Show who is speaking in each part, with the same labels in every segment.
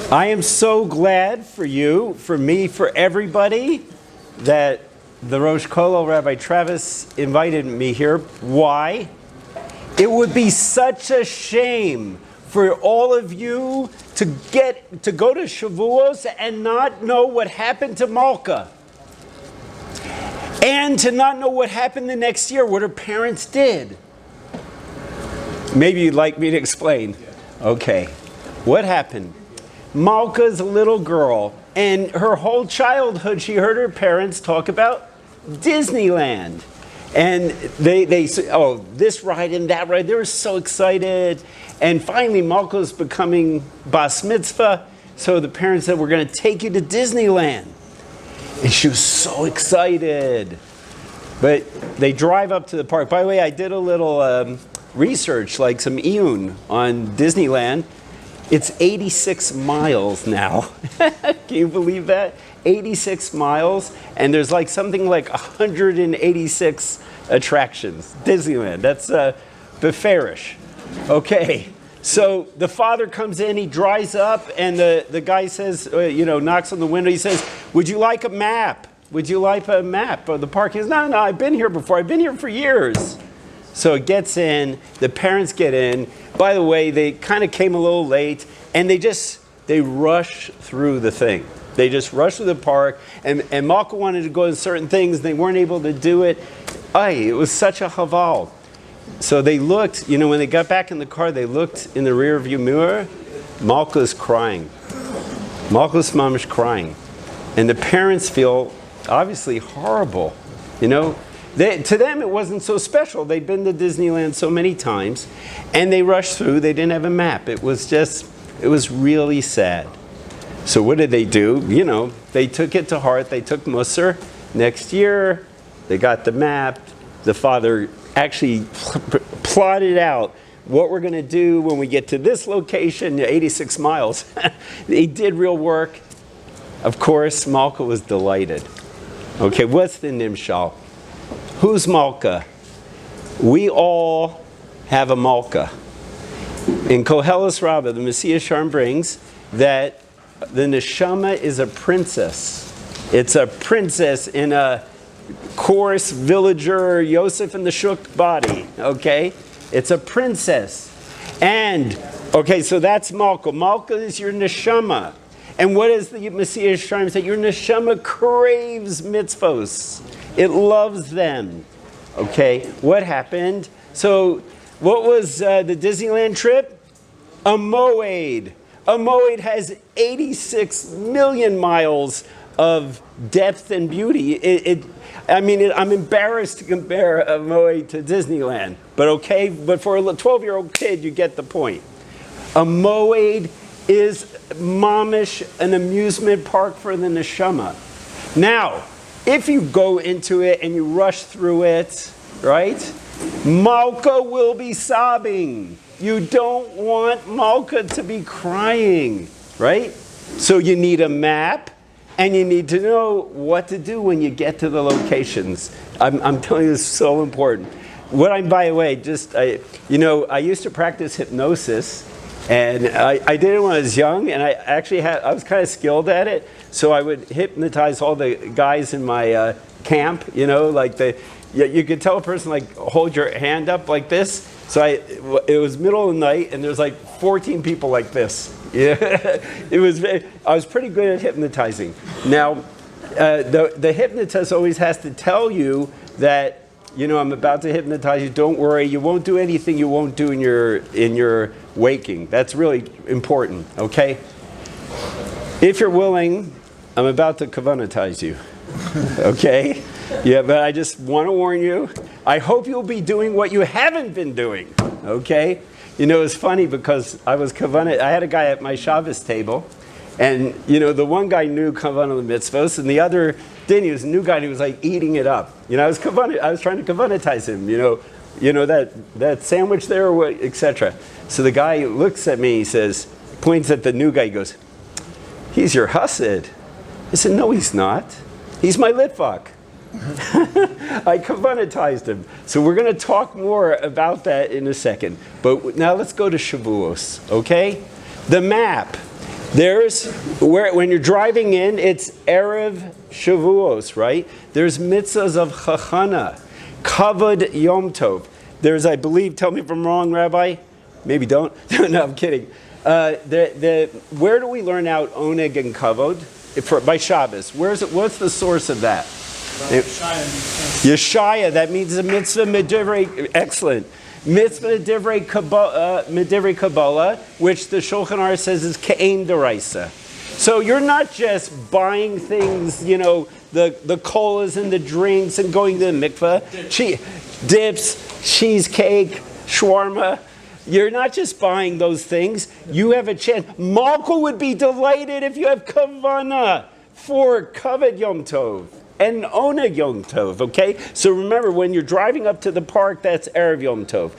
Speaker 1: I am so glad for you, for me, for everybody that the Rosh Kollel, Rabbi Travis, invited me here. Why? It would be such a shame for all of you to go to Shavuos and not know what happened to Malka. And to not know what happened the next year, what her parents did. Maybe you'd like me to explain. Okay. What happened? Malka's a little girl, and her whole childhood she heard her parents talk about Disneyland. And they said, oh, this ride and that ride. They were so excited. And finally, Malka's becoming Bas Mitzvah. So the parents said, we're going to take you to Disneyland. And she was so excited. But they drive up to the park. By the way, I did a little research, like some iyun on Disneyland. It's 86 miles now. Can you believe that? 86 miles, and there's like something like 186 attractions. Disneyland, that's beferish. Okay, so the father comes in, he dries up, and the guy says, knocks on the window, he says, would you like a map? Would you like a map of the park? He says, no, I've been here before. I've been here for years. So it gets in, the parents get in. By the way, they kind of came a little late, and they rush through the thing. They just rushed through the park, and Malka wanted to go to certain things, and they weren't able to do it. It was such a haval. So they looked, when they got back in the car, they looked in the rear view mirror. Malka's crying. Malka's mom is crying. And the parents feel obviously horrible, to them, it wasn't so special. They'd been to Disneyland so many times, and they rushed through. They didn't have a map. It was really sad. So what did they do? They took it to heart. They took Musar. Next year, they got the map. The father actually plotted out what we're going to do when we get to this location, 86 miles. He did real work. Of course, Malka was delighted. Okay, what's the nimshal? Who's Malka? We all have a Malka. In Koheles Rabbah, the Messiah Sharm brings that the neshama is a princess. It's a princess in a coarse villager Yosef in the Shuk body. Okay? It's a princess. And, okay, so that's Malka. Malka is your neshama. And what does the Messiah Sharm say? Your neshama craves mitzvos. It loves them. Okay, what happened? So, what was the Disneyland trip? A moed. A moed has 86 million miles of depth and beauty. I'm embarrassed to compare a moed to Disneyland. But okay, but for a 12-year-old kid, you get the point. A moed is mamish, an amusement park for the neshama. Now, if you go into it and you rush through it, right, Malka will be sobbing. You don't want Malka to be crying, right? So you need a map, and you need to know what to do when you get to the locations. I'm telling you, it's so important. By the way, I used to practice hypnosis, and I did it when I was young, and I was kind of skilled at it. So I would hypnotize all the guys in my camp, you could tell a person, hold your hand up like this. So it was middle of the night, and there's 14 people like this. Yeah, I was pretty good at hypnotizing. Now, the hypnotist always has to tell you that, I'm about to hypnotize you. Don't worry, you won't do anything you won't do in your waking. That's really important, okay? If you're willing, I'm about to kavanatize you, okay? Yeah, but I just want to warn you. I hope you'll be doing what you haven't been doing, okay? It's funny because I had a guy at my Shabbos table, and, the one guy knew kavanah mitzvos, and the other didn't. He was a new guy, and he was eating it up. I was trying to kavanatize him, that sandwich there, or etc. So the guy looks at me, he says, points at the new guy, he goes, he's your Hasid. I said, no, he's not. He's my Litvak. I kavanatized him. So we're going to talk more about that in a second. But now let's go to Shavuos, okay? The map. There's, when you're driving in, it's Erev Shavuos, right? There's mitzvahs of Chachana, Kavod Yom Tov. There's, I believe, tell me if I'm wrong, Rabbi? Maybe don't. No, I'm kidding. Where do we learn out Oneg and Kavod? By Shabbos. What's the source of that? Yeshaya, that means a mitzvah medivrei, excellent. Mitzvah medivrei Kabbalah, which the Shulchan Aruch says is ke'ein deraisa. So you're not just buying things, the colas and the drinks and going to the mikveh, dips, cheesecake, shawarma. You're not just buying those things. You have a chance. Malka would be delighted if you have kavana for Kavod Yom Tov and Oneg Yom Tov, okay? So remember, when you're driving up to the park, that's Erev Yom Tov.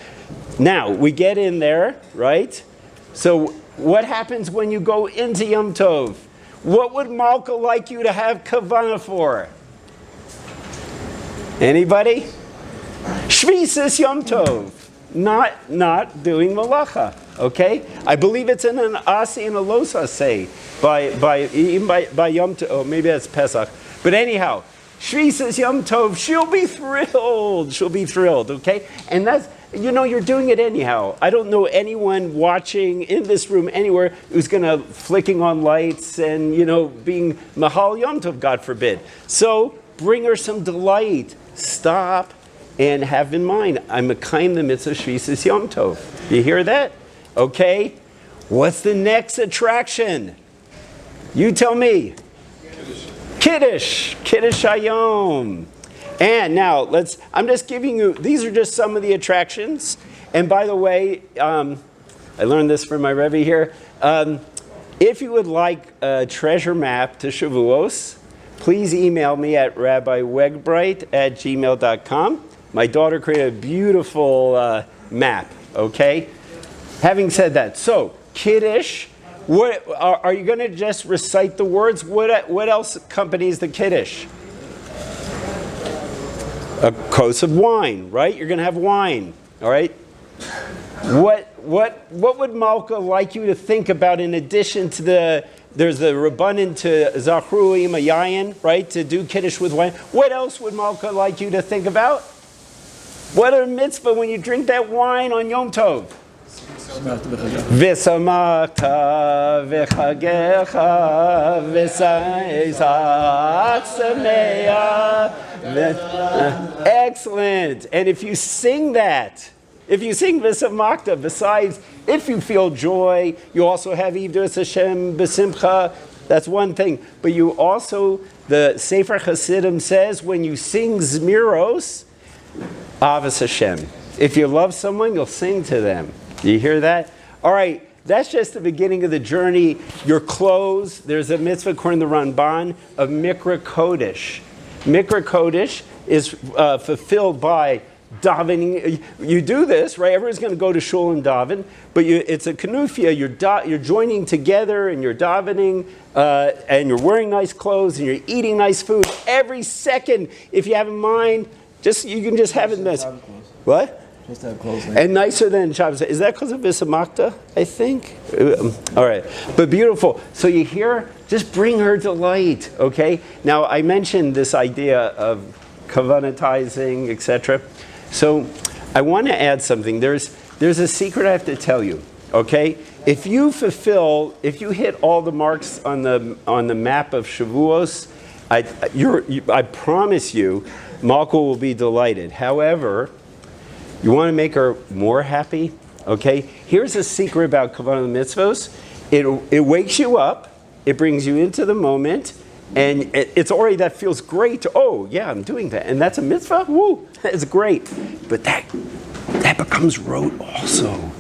Speaker 1: Now, we get in there, right? So what happens when you go into Yom Tov? What would Malka like you to have kavana for? Anybody? Shvisas Yom Tov. Not doing malacha, okay? I believe it's in an asi and a los asay by Yom Tov. Oh, maybe that's Pesach. But anyhow, Shvisas Yom Tov, she'll be thrilled, okay? And that's, you're doing it anyhow. I don't know anyone watching in this room anywhere who's going to flicking on lights and, being Mahal Yom Tov, God forbid. So bring her some delight. Stop and have in mind, I'm mekayim the mitzvah Shvisas Yom Tov. You hear that? Okay. What's the next attraction? You tell me. Kiddush Hayom. And now I'm just giving you, these are just some of the attractions. And by the way, I learned this from my Rebbe here. If you would like a treasure map to Shavuos, please email me at rabbiwegbreit@gmail.com. My daughter created a beautiful map, okay? Having said that, so Kiddush, what are you going to just recite the words? What else accompanies the Kiddush? A kos of wine, right? You're going to have wine, all right? What would Malka like you to think about in addition to there's the rabbanan to Zachru Ima Yayin, right? To do Kiddush with wine. What else would Malka like you to think about? What a mitzvah when you drink that wine on Yom Tov. V'samachta v'chagecha v'sa'izach sameach. Excellent. And if you sing that, if you sing v'samachta, besides, if you feel joy, you also have Yivdos Hashem b'simcha. That's one thing. But you also, the Sefer Hasidim says, when you sing Zmiros, Avos Hashem. If you love someone, you'll sing to them. Do you hear that? All right, that's just the beginning of the journey. Your clothes, there's a mitzvah according to the Ramban of Mikra Kodesh. Mikra Kodesh is fulfilled by davening. You do this, right? Everyone's going to go to shul and daven, but it's a kanufia. You're joining together and you're davening, and you're wearing nice clothes and you're eating nice food. Every second, if you have in mind, you can just have it nice. What?
Speaker 2: Just to have clothes.
Speaker 1: And nicer than Shabbos. Is that because of Visamakta, I think? All right. But beautiful. So you hear, just bring her delight, okay? Now, I mentioned this idea of kavanatizing, etc. So I want to add something. There's a secret I have to tell you, okay? If you hit all the marks on the map of Shavuos, I promise you, Malka will be delighted. However, you want to make her more happy? Okay? Here's a secret about Kavanah Mitzvos. It wakes you up, it brings you into the moment, and it's already, that feels great. Oh, yeah, I'm doing that. And that's a mitzvah? Woo! That's great. But that becomes rote also.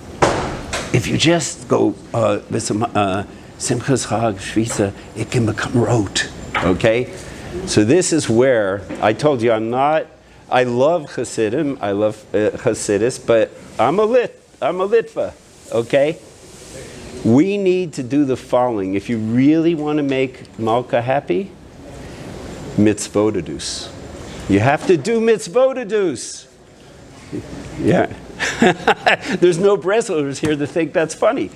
Speaker 1: If you just go, Simchas Chag, Shvisa, it can become rote. Okay? So this is where, I told you I love Hasidim, I love Hasidus, but I'm a Litva, okay? We need to do the following. If you really want to make Malka happy, mitzvotadus. You have to do mitzvotadus. Yeah. There's no Breslers here to think that's funny.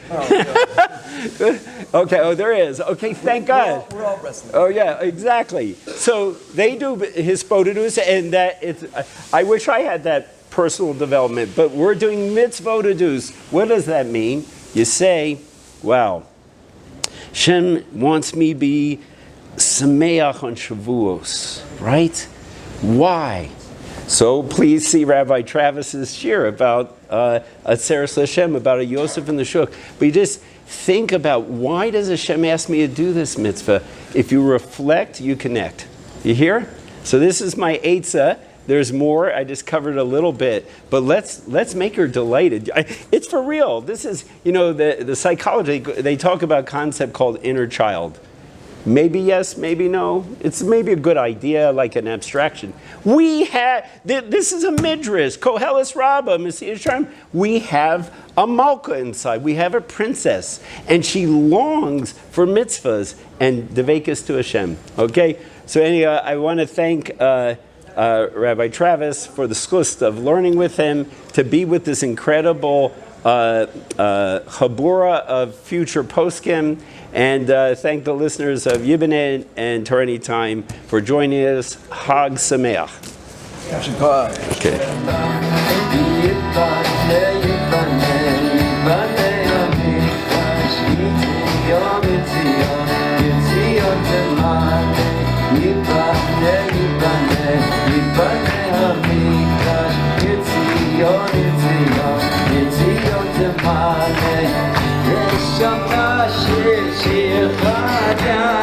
Speaker 1: Okay, oh, there is. Okay, thank God.
Speaker 2: We're all wrestling.
Speaker 1: Oh, yeah, exactly. So they do hispodadus, and I wish I had that personal development, but we're doing mitzvotadus. What does that mean? You say, wow, Shem wants me to be sameach on Shavuos, right? Why? So please see Rabbi Travis's shir about Atzeres Hashem, about a Yosef in the Shuk. But you just think about, why does Hashem ask me to do this mitzvah? If you reflect, you connect. You hear? So this is my eitzah. There's more. I just covered a little bit. But let's make her delighted. It's for real. This is, the psychology, they talk about a concept called inner child. Maybe yes, maybe no. It's maybe a good idea, like an abstraction. We have, this is a midrash, Koheles Rabbah, Messiah Sharm. We have a Malka inside. We have a princess. And she longs for mitzvahs and devekas to Hashem. Okay? So anyway, I want to thank Rabbi Travis for the schus of learning with him, to be with this incredible chabura of future poskim, and thank the listeners of Yibane and Torah Anytime for joining us. Hag Sameach. Okay.
Speaker 3: Shir Shir Chadya